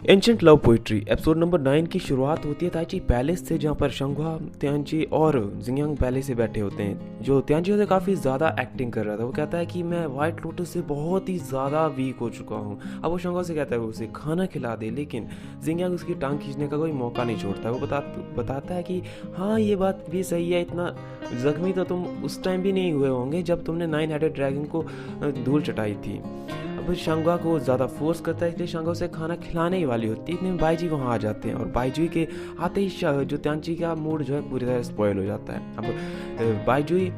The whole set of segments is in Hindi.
Ancient love poetry episode number 9 की शुरुआत होती है ताइची पैलेस से, जहाँ पर शंघुआ, त्यांची और जिंगयांग पहले से बैठे होते हैं। जो त्यांची होते काफ़ी ज़्यादा एक्टिंग कर रहा था। वो कहता है कि मैं वाइट लोटस से बहुत ही ज़्यादा वीक हो चुका हूँ। अब वो शंघुआ से कहता है वो उसे खाना खिला दे, लेकिन जिंगयांग उसकी टांग खींचने का कोई मौका नहीं छोड़ता है। वो बताता है कि हाँ ये बात भी सही है, इतना जख्मी तो तुम उस टाइम भी नहीं हुए होंगे जब तुमने 9 हेडेड ड्रैगन को धूल चटाई थी। अब शंघुआ को ज़्यादा फोर्स करता है, इसलिए शंघुआ उसे खाना खिलाने ही वाली होती है। इतने में बाईजी वहाँ आ जाते हैं और बाईजी के आते ही जो त्यांची का मूड जो है पूरी तरह स्पॉइल हो जाता है। अब बाईजी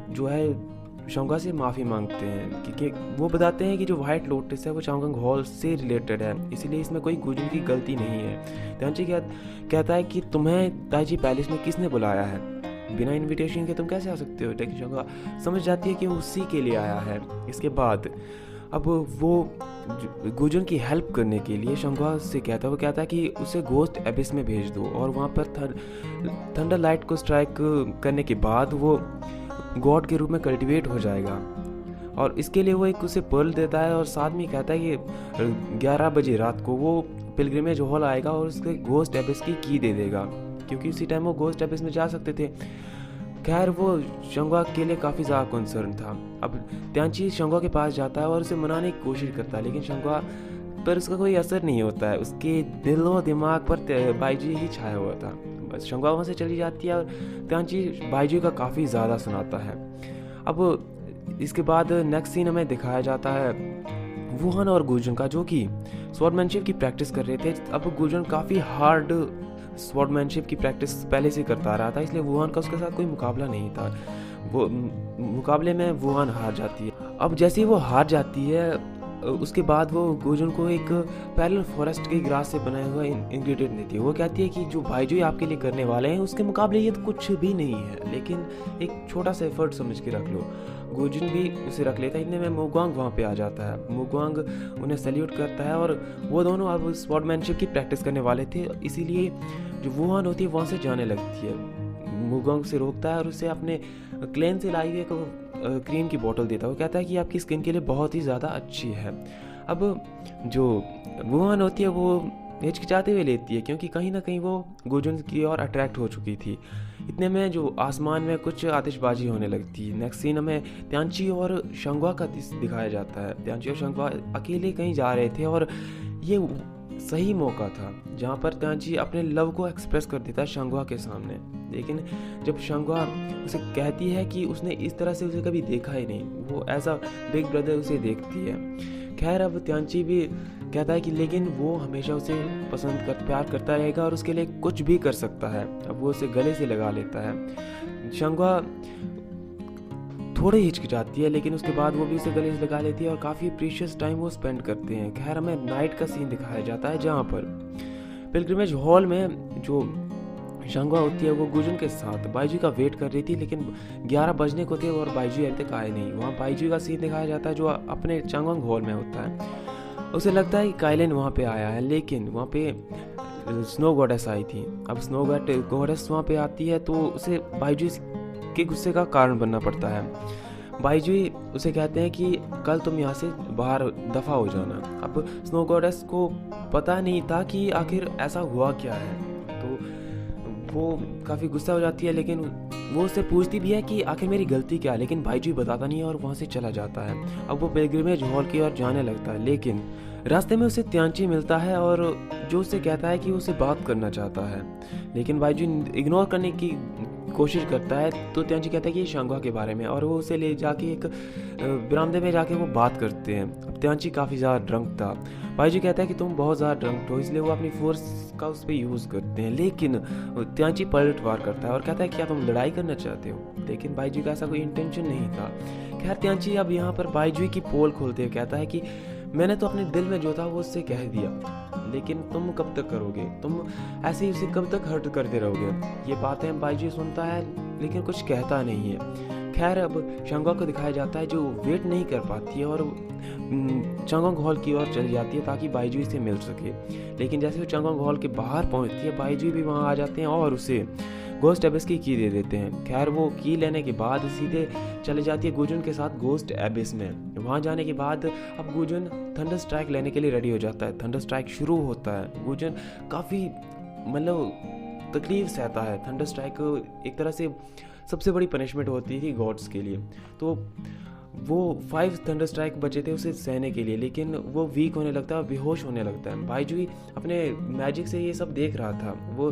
जो है शंघुआ से माफ़ी मांगते हैं क्योंकि वो बताते हैं कि जो वाइट लोटस है वो चांगंग हॉल से रिलेटेड है, इसीलिए इसमें कोई गुजुन की गलती नहीं है। त्यांची कहता है कि तुम्हें ताइची पैलेस में किसने बुलाया है, बिना इनविटेशन के तुम कैसे आ सकते हो। लेकिन शंघुआ समझ जाती है कि वो उसी के लिए आया है। इसके बाद अब वो गुजुन की हेल्प करने के लिए शंघुआ से वो कहता है कि उसे गोस्ट एबिस में भेज दो और वहाँ पर थंडर लाइट को स्ट्राइक करने के बाद वो गॉड के रूप में कल्टीवेट हो जाएगा। और इसके लिए वो एक उसे पर्ल देता है और साथ में कहता है कि 11 बजे रात को वो पिलग्रिमेज हॉल आएगा और उसके गोस्ट एबिस की दे देगा, क्योंकि उसी टाइम वो गोस्ट एबिस में जा सकते थे। खैर वो शंघुआ के लिए काफ़ी ज़्यादा कंसर्न था। अब त्यांची शंघुआ के पास जाता है और उसे मनाने की कोशिश करता है, लेकिन शंघुआ पर उसका कोई असर नहीं होता है। उसके दिल और दिमाग पर बाईजी ही छाया हुआ था। बस शंघुआ वहाँ से चली जाती है और त्यांची बाईजी का काफ़ी ज़्यादा सुनाता है। अब इसके बाद नेक्स्ट सीन हमें दिखाया जाता है वुहान और गुजुन का, जो कि स्वॉर्डमैनशिप की प्रैक्टिस कर रहे थे। अब गुजुन काफ़ी हार्ड स्वॉर्डमैनशिप की प्रैक्टिस पहले से करता रहा था, इसलिए वुहान का उसके साथ कोई मुकाबला नहीं था। वो मुकाबले में वुहान हार जाती है। अब जैसे ही वो हार जाती है उसके बाद वो गुजुन को एक पैरेलल फॉरेस्ट के ग्रास से बनाया हुआ इंग्रेडिएंट देती है। वो कहती है कि जो भाईजू आपके लिए करने वाले हैं उसके मुकाबले ये तो कुछ भी नहीं है, लेकिन एक छोटा सा एफर्ट समझ के रख लो। गुजुन भी उसे रख लेता है। इतने में मुगवांग वहाँ पे आ जाता है। मुगवांग उन्हें सैल्यूट करता है और वो दोनों अब स्वॉर्डमैनशिप की प्रैक्टिस करने वाले थे, इसीलिए जो वुहान होती है वहाँ से जाने लगती है। मुगवांग से रोकता है और उसे अपने क्लेन से लाई हुई क्रीम की बोतल देता है। वो कहता है कि आपकी स्किन के लिए बहुत ही ज़्यादा अच्छी है। अब जो वुहान होती है वो हिचकिचाते हुए लेती है, क्योंकि कहीं ना कहीं वो गुजुन की ओर अट्रैक्ट हो चुकी थी। इतने में जो आसमान में कुछ आतिशबाजी होने लगती है। नेक्स्ट सीन हमें त्यांची और शंघुआ का दिखाया जाता है। त्यांची और शंघुआ अकेले कहीं जा रहे थे और ये सही मौका था जहाँ पर त्यांची अपने लव को एक्सप्रेस कर देता है शंघुआ के सामने। लेकिन जब शंघुआ उसे कहती है कि उसने इस तरह से उसे कभी देखा ही नहीं, वो एज अ बिग ब्रदर उसे देखती है। खैर अब त्यांची भी कहता है कि लेकिन वो हमेशा उसे प्यार करता रहेगा और उसके लिए कुछ भी कर सकता है। अब वो उसे गले से लगा लेता है। शंघुआ थोड़ी हिचकिचाती है, लेकिन उसके बाद वो भी उसे गले से लगा लेती है और काफ़ी प्रीशियस टाइम वो स्पेंड करते हैं। खैर हमें नाइट का सीन दिखाया जाता है जहाँ पर पिलग्रिमेज हॉल में जो शंघुआ होती है वो गुजुन के साथ बाईजी का वेट कर रही थी, लेकिन 11 बजने को थे और बाईजी अभी तक आए नहीं। वहाँ बाईजी का सीन दिखाया जाता है जो अपने चांगवांग हॉल में होता है। उसे लगता है कि काइलिन वहाँ पे आया है, लेकिन वहाँ पे स्नो गॉडेस आई थी। अब स्नो गॉडेस वहाँ पे आती है तो उसे बाईजी के गुस्से का कारण बनना पड़ता है। बाईजी उसे कहते हैं कि कल तुम यहाँ से बाहर दफ़ा हो जाना। अब स्नो गॉडेस को पता नहीं था कि आखिर ऐसा हुआ क्या है, तो वो काफ़ी गुस्सा हो जाती है। लेकिन वो उससे पूछती भी है कि आखिर मेरी गलती क्या है, लेकिन भाईजी बताता नहीं है और वहाँ से चला जाता है। अब वो पिलग्रिमेज हॉल की ओर जाने लगता है, लेकिन रास्ते में उसे त्यांची मिलता है और जो उसे कहता है कि उसे बात करना चाहता है, लेकिन भाईजी इग्नोर करने की कोशिश करता है। तो त्यांची कहता है कि शंघुआ के बारे में, और वो उसे ले जाके एक बरामदे में जाके वो बात करते हैं। अब त्यांची काफ़ी ज़्यादा ड्रंक था। बाईजी कहता है कि तुम बहुत ज़्यादा ड्रंक हो, इसलिए वो अपनी फोर्स का उस पर यूज़ करते हैं। लेकिन त्यांची पलटवार करता है और कहता है क्या तुम लड़ाई करना चाहते हो, लेकिन बाईजी का ऐसा कोई इंटेंशन नहीं था। खैर त्यांची अब यहाँ पर बाईजी की पोल खोलते हुए कहता है कि मैंने तो अपने दिल में जो था वो उससे कह दिया, लेकिन तुम कब तक करोगे, तुम ऐसे ही उसे कब तक हर्ट करते रहोगे। ये बातें बाईजी सुनता है लेकिन कुछ कहता नहीं है। खैर अब शंघुआ को दिखाया जाता है जो वेट नहीं कर पाती है और चांगवांग हॉल की ओर चली जाती है ताकि बाईजी से मिल सके। लेकिन जैसे वो चांगवांग हॉल के बाहर पहुंचती है, बाईजी भी वहां आ जाते हैं और उसे गोस्ट एबिस की दे देते हैं। खैर वो की लेने के बाद सीधे चले जाती है गुजुन के साथ गोस्ट एबिस में। वहाँ जाने के बाद अब गुजन थंडर स्ट्राइक लेने के लिए रेडी हो जाता है। थंडर स्ट्राइक शुरू होता है। गुजन काफ़ी मतलब तकलीफ सहता है। थंडर स्ट्राइक एक तरह से सबसे बड़ी पनिशमेंट होती थी गॉड्स के लिए। तो वो 5 थंडर स्ट्राइक बचे थे उसे सहने के लिए, लेकिन वो वीक होने लगता है, बेहोश होने लगता है। बाइजुई अपने मैजिक से ये सब देख रहा था। वो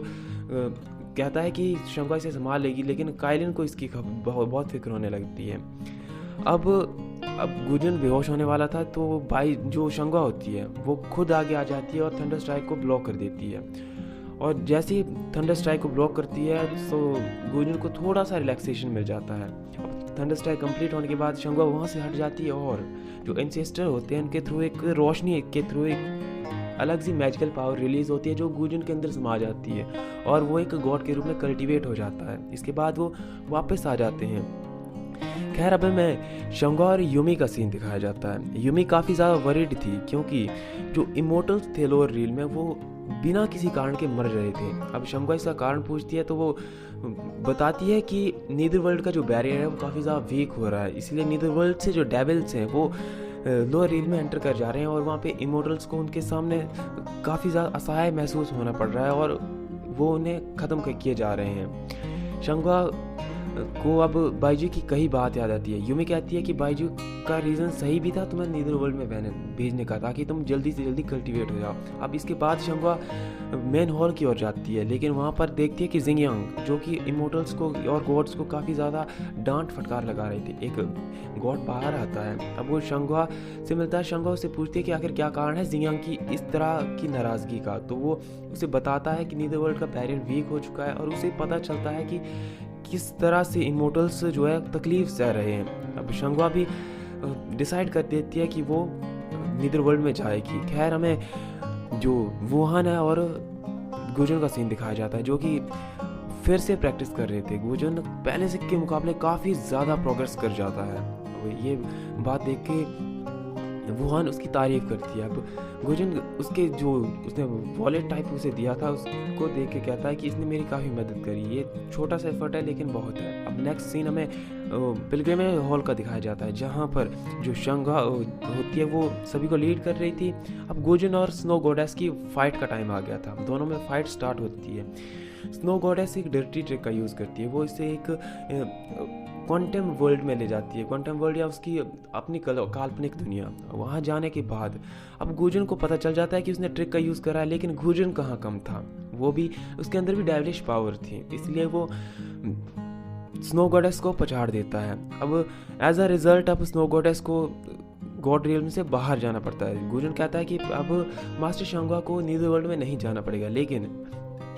कहता है कि शंगुआ इसे संभाल लेगी, लेकिन काइलिन को इसकी बहुत फिक्र होने लगती है। अब गुजन बेहोश होने वाला था, तो बाई जो शंगुआ होती है वो खुद आगे आ जाती है और थंडर स्ट्राइक को ब्लॉक कर देती है। और जैसे ही थंडर स्ट्राइक को ब्लॉक करती है तो गुजन को थोड़ा सा रिलैक्सेशन मिल जाता है। थंडर स्ट्राइक कंप्लीट होने के बाद शंगुआ वहाँ से हट जाती है और जो एंसेस्टर होते हैं उनके थ्रू एक रोशनी के थ्रू एक अलग सी मैजिकल पावर रिलीज होती है जो गुजन के अंदर समा जाती है और वो एक गॉड के रूप में कल्टीवेट हो जाता है। इसके बाद वो वापस आ जाते हैं। खैर अब में शंगुआ और यूमी का सीन दिखाया जाता है। यूमी काफ़ी ज़्यादा वरीड थी क्योंकि जो इमोर्टल्स थे लोअर रील में वो बिना किसी कारण के मर रहे थे। अब शंगुआ इसका कारण पूछती है तो वो बताती है कि नीदर वर्ल्ड का जो बैरियर है वो काफ़ी ज़्यादा वीक हो रहा है, इसलिए नीदर वर्ल्ड से जो डेविल्स हैं वो लोअर रील में एंटर कर जा रहे हैं और वहाँ पे इमोर्टल्स को उनके सामने काफ़ी ज़्यादा असहाय महसूस होना पड़ रहा है और वो उन्हें ख़त्म किए जा रहे हैं। शंगुआ को अब बाइजू की कई बात याद आती है। यूमी कहती है कि बाइजू का रीज़न सही भी था तुम्हें नीदर वर्ल्ड में भेजने का, ताकि तुम जल्दी से जल्दी कल्टीवेट हो जाओ। अब इसके बाद शंगुआ मेन हॉल की ओर जाती है, लेकिन वहाँ पर देखती है कि जिंगयांग जो कि इमोर्टल्स को और गॉड्स को काफ़ी ज़्यादा डांट फटकार लगा रही थी। एक गॉड बाहर आता है। अब वो शंगुआ से मिलता है। शंगुआ उससे पूछती है कि आखिर क्या कारण है जिंगयांग की इस तरह की नाराज़गी का। तो वो उसे बताता है कि नीदर वर्ल्ड का बैरियर वीक हो चुका है और उसे पता चलता है कि किस तरह से इमोर्टल्स जो है तकलीफ सह रहे हैं। अब शंगुआ भी डिसाइड कर देती है कि वो नीदर वर्ल्ड में जाएगी। खैर हमें जो वुहान है और गुजन का सीन दिखाया जाता है जो कि फिर से प्रैक्टिस कर रहे थे। गुजन पहले से के मुकाबले काफ़ी ज़्यादा प्रोग्रेस कर जाता है। ये बात देख के वुहान उसकी तारीफ करती है। अब गुजन उसके जो उसने वॉलेट टाइप उसे दिया था उसको देख के कहता है कि इसने मेरी काफ़ी मदद करी, ये छोटा सा एफर्ट है लेकिन बहुत है। अब नेक्स्ट सीन हमें पिलग्रिमेज हॉल का दिखाया जाता है जहाँ पर जो शंगुआ होती है वो सभी को लीड कर रही थी। अब गुजन और स्नो गॉडेस की फाइट का टाइम आ गया था। दोनों में फाइट स्टार्ट होती है। स्नो गॉडेस एक डर्टी ट्रिक का यूज़ करती है। वो इसे एक क्वांटम वर्ल्ड में ले जाती है। क्वांटम वर्ल्ड या उसकी अपनी काल्पनिक दुनिया। वहाँ जाने के बाद अब गुजन को पता चल जाता है कि उसने ट्रिक का यूज़ करा है, लेकिन गुजन कहाँ कम था, वो भी उसके अंदर भी डेविलिश पावर थी, इसलिए वो स्नो गॉडेस को पछाड़ देता है। अब एज अ रिजल्ट अब स्नो गॉडेस को गॉड रियल्म से बाहर जाना पड़ता है। गुजन कहता है कि अब मास्टर शंगुआ को नीदर वर्ल्ड में नहीं जाना पड़ेगा, लेकिन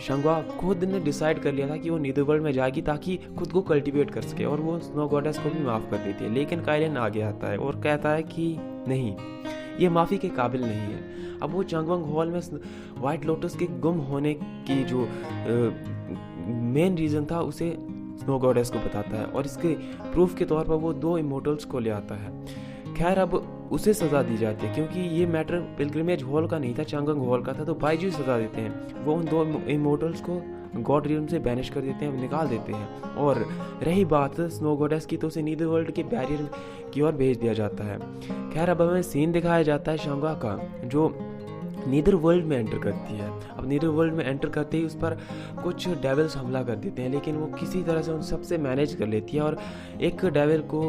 शंगुआ खुद ने डिसाइड कर लिया था कि वो नीदर वर्ल्ड में जाएगी ताकि खुद को कल्टीवेट कर सके और वो स्नो गॉडेस को भी माफ़ कर देती है। लेकिन काइलिन आगे आता है और कहता है कि नहीं, ये माफ़ी के काबिल नहीं है। अब वो चंगवंग हॉल में वाइट लोटस के गुम होने की जो मेन रीज़न था उसे स्नो गॉडेस को बताता है और इसके प्रूफ के तौर पर वो 2 इमोर्टल्स को ले आता है। खैर अब उसे सज़ा दी जाती है क्योंकि ये मैटर पिलग्रिमेज हॉल का नहीं था, चंगवंग हॉल का था। तो बाइजू सज़ा देते हैं। वो उन 2 इमोर्टल्स को गॉड रियल्म से बैनिश कर देते हैं, निकाल देते हैं। और रही बात स्नो गॉडेस की तो उसे नीदर वर्ल्ड के बैरियर की ओर भेज दिया जाता है। खैर अब हमें सीन दिखाया जाता है शंगुआ का जो नीदर वर्ल्ड में एंटर करती है। अब नीदर वर्ल्ड में एंटर करते ही उस पर कुछ डेविल्स हमला कर देते हैं, लेकिन वो किसी तरह से उन सबसे मैनेज कर लेती है और एक डेविल को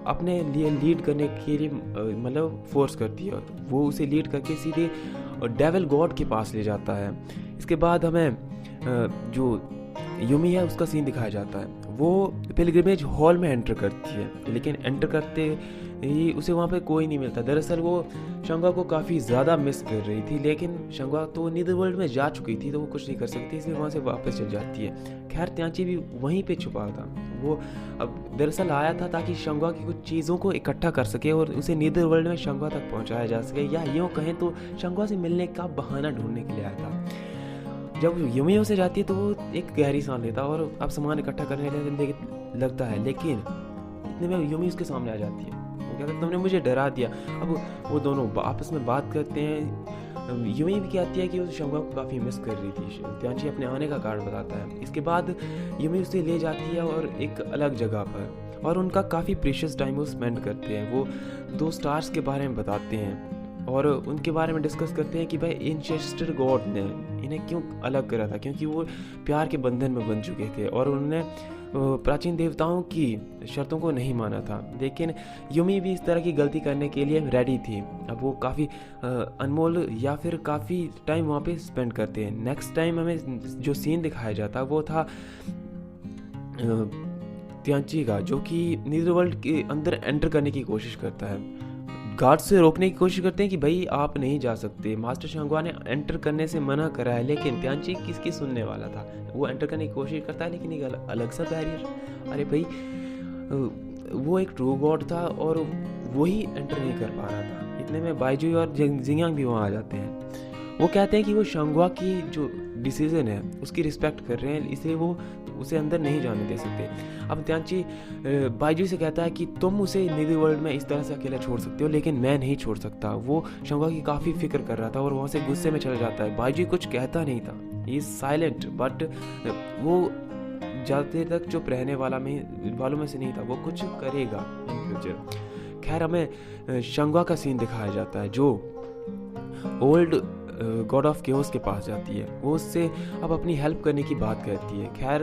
अपने लिए लीड करने के लिए मतलब फोर्स करती है। वो उसे लीड करके सीधे डेविल गॉड के पास ले जाता है। इसके बाद हमें जो यूमी है उसका सीन दिखाया जाता है। वो पिलग्रिमेज हॉल में एंटर करती है, लेकिन एंटर करते ही उसे वहाँ पे कोई नहीं मिलता। दरअसल वो शंगुआ को काफ़ी ज़्यादा मिस कर रही थी, लेकिन शंगुआ तो नीदर वर्ल्ड में जा चुकी थी तो वो कुछ नहीं कर सकती, इसलिए वहाँ से वापस चल जाती है। खैर त्यांची भी वहीं पे छुपा था। वो अब दरअसल आया था ताकि शंगुआ की कुछ चीज़ों को इकट्ठा कर सके और उसे नीदर वर्ल्ड में शंगुआ तक पहुँचाया जा सके, या यूँ कहें तो शंगुआ से मिलने का बहाना ढूंढने के लिए आया था। जब यूमी से जाती है तो वो एक गहरी सांस लेता है और अब सामान इकट्ठा करने लगता है, लेकिन इतने में यूमी उसके सामने आ जाती है। वो कहता है तुमने मुझे डरा दिया। अब वो दोनों आपस में बात करते हैं। यूमी भी कहती है कि उस शंगुआ को काफ़ी मिस कर रही थी। त्यांची अपने आने का कारण बताता है। इसके बाद यूमी उसे ले जाती है और एक अलग जगह पर, और उनका काफ़ी प्रीशियस टाइम वो स्पेंड करते हैं। वो 2 स्टार्स के बारे में बताते हैं और उनके बारे में डिस्कस करते हैं कि भाई इंसेस्टर गॉड ने इन्हें क्यों अलग करा था, क्योंकि वो प्यार के बंधन में बन चुके थे और उन्होंने प्राचीन देवताओं की शर्तों को नहीं माना था। लेकिन युमी भी इस तरह की गलती करने के लिए रेडी थी। अब वो काफ़ी अनमोल या फिर काफ़ी टाइम वहाँ पे स्पेंड करते हैं। नेक्स्ट टाइम हमें जो सीन दिखाया जाता वो था त्यांची का, जो कि नीदरवर्ल्ड के अंदर एंटर करने की कोशिश करता है। गार्ड से रोकने की कोशिश करते हैं कि भाई आप नहीं जा सकते। मास्टर शांगवा ने एंटर करने से मना करा है, लेकिन त्यांची किसकी सुनने वाला था। वो एंटर करने की कोशिश करता है लेकिन एक अलग सा बैरियर। अरे भाई वो एक ट्रू गॉड था और वही एंटर नहीं कर पा रहा था। इतने में बाइजुई और जिंगयांग भी वहाँ आ जाते हैं। वो कहते हैं कि वो शांगवा की जो डिसीजन है उसकी रिस्पेक्ट कर रहे हैं, इसलिए वो उसे अंदर नहीं जाने दे सकते। अब त्यांची बाइजुई से कहता है कि तुम उसे नीदरवर्ल्ड में इस तरह से अकेला छोड़ सकते हो, लेकिन मैं नहीं छोड़ सकता। वो शांगवा की काफ़ी फिक्र कर रहा था और वहाँ से गुस्से में चला जाता है। बाइजुई कुछ कहता नहीं था, ही इज साइलेंट, बट वो ज़्यादा देर तक चुप रहने वालों में से नहीं था, वो कुछ करेगा इन फ्यूचर। खैर हमें शांगवा का सीन दिखाया जाता है जो ओल्ड गॉड ऑफ केओस के पास जाती है। वो उससे अब अपनी हेल्प करने की बात कहती है। खैर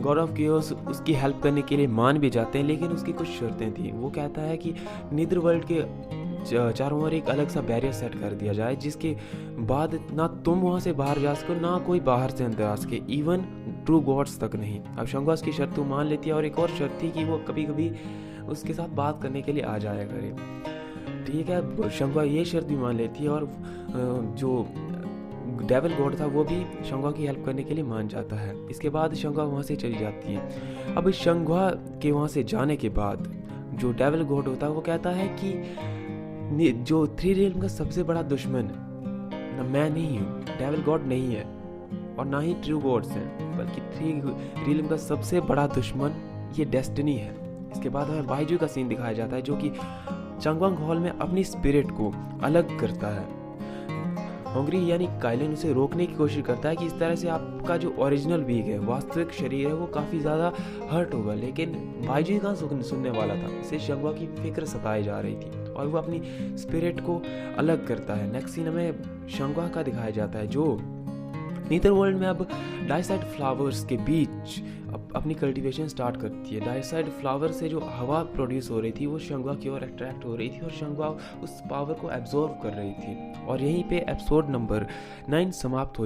गॉड ऑफ केओस उसकी हेल्प करने के लिए मान भी जाते हैं, लेकिन उसकी कुछ शर्तें थी। वो कहता है कि नीदरवर्ल्ड के चारों ओर एक अलग सा बैरियर सेट कर दिया जाए, जिसके बाद ना तुम वहाँ से बाहर जा सको, ना कोई बाहर से अंदर आ सके, इवन ट्रू गॉड्स तक नहीं। अब शांगवा की शर्त तो मान लेती है और एक और शर्त थी कि वो कभी कभी उसके साथ बात करने के लिए आ जाया करे। ठीक है, शांगवा ये शर्त भी मान लेती है और जो डेविल गॉड था वो भी शांगवा की हेल्प करने के लिए मान जाता है। इसके बाद शांगवा वहाँ से चली जाती है। अब शांगवा के वहाँ से जाने के बाद जो डेविल गॉड होता है वो कहता है कि जो 3 रियल्म का सबसे बड़ा दुश्मन ना मैं नहीं हूँ, डेविल गॉड नहीं है और ना ही ट्रू गॉड्स हैं, बल्कि 3 रियल्म का सबसे बड़ा दुश्मन ये डेस्टिनी है। इसके बाद हमें बाइजुई का सीन दिखाया जाता है जो कि चांगवांग हॉल में अपनी स्पिरिट को अलग करता है। होंगरी यानी काइलन उसे रोकने की कोशिश करता है कि इस तरह से आपका जो ओरिजिनल बीग है, वास्तविक शरीर है, वो काफ़ी ज़्यादा हर्ट होगा। लेकिन बाइजुई कहाँ सुनने वाला था। इसे शांगवा की फिक्र सताई जा रही थी और वो अपनी स्पिरिट को अलग करता है। नेक्स्ट सीन हमें शांगवा का दिखाया जाता है जो नीदरवर्ल्ड में अब डाइसाइड फ्लावर्स के बीच अपनी कल्टीवेशन स्टार्ट करती है। डाइसाइड फ्लावर से जो हवा प्रोड्यूस हो रही थी वो शांगवा की ओर अट्रैक्ट हो रही थी और शांगवा उस पावर को एब्जॉर्व कर रही थी। और यहीं पे एपिसोड नंबर 9 समाप्त हो जाता है।